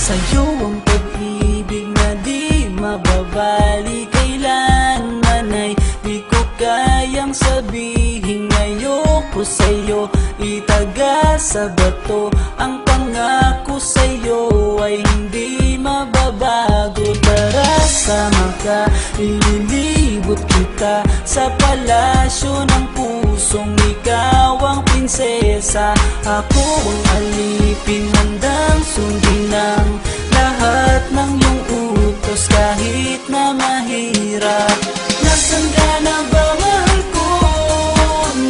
Sa'yo ang pag-ibig na di mababali, kailanman ay di ko kayang sabihin. Ayoko sa'yo itaga sa bato, ang pangako sa'yo ay hindi mababago. Tara, sama ka, ililibot kita sa palasyo ng pusong ikaw ang prinsesa. Ako ang alipin, handang sundin ng lahat ng iyong utos kahit na mahirap. Nasaan ka na ba, mahal ko?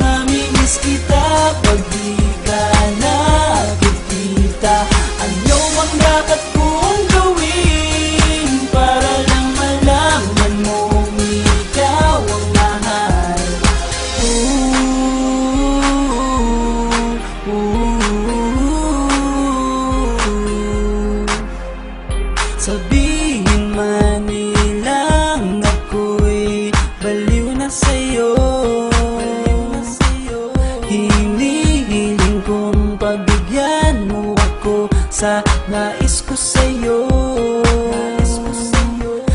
Namimiss kita pag di ka nakikita. Ano ang dapat kong gawin para lang malaman mong ikaw ang mahal? Sabihin man nilang ako'y baliw na sa'yo, hinihiling kong pagbigyan mo ako sa nais ko sa'yo.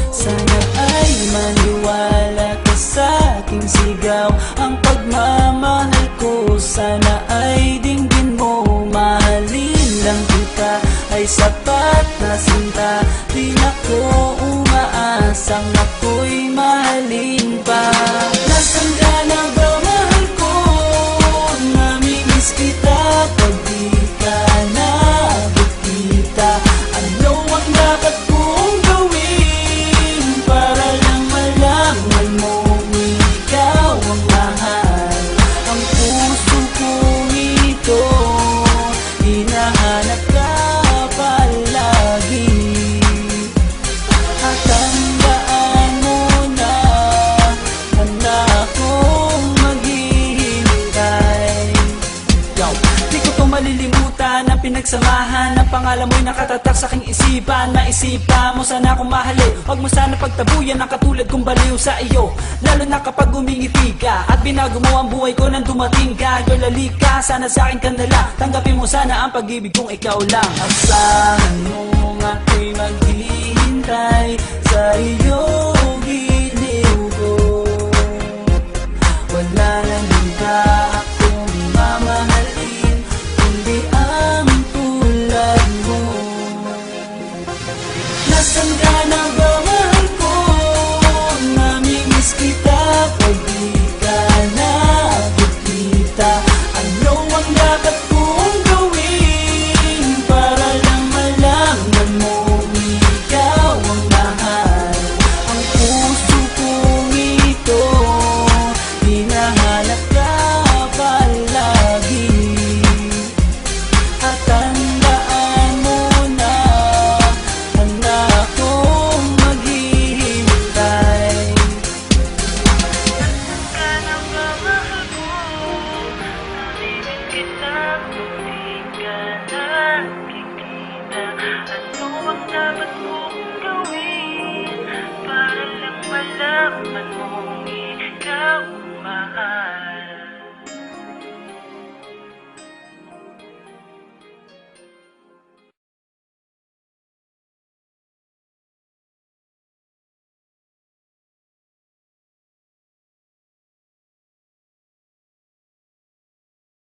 Sana ay maniwala ka sa aking sigaw, ang pagmamahal ko sana ay dinggin mo. Mahalin lang kita ay sapat na sinta, di na ko umaasang ako'y mahalin pa. Nasaan ka na ba, mahal ko? Namimiss kita pag di ka nakikita. Ano ang dapat kong gawin para lang malaman mo ikaw ang mahal? Ang puso kong ito hinahanap ka palagi, at tandaan mo na handa akong maghihintay. Di ko to malilimutan ang pinagsamahan, ang pangalan mo'y nakatatak sa aking isipan. Naisipan mo sana akong mahalin, huwag mo sana pagtabuyan ang katulad kong baliw sa iyo. Lalo na kapag umingiti ka at binago mo ang buhay ko nang dumating ka. Girl, halika, sana sa akin ka nalang, tanggapin mo sana ang pag-ibig kong ikaw lang. Asahan mo ako'y maghihintay sa iyong giliw ko, wala nang hintay.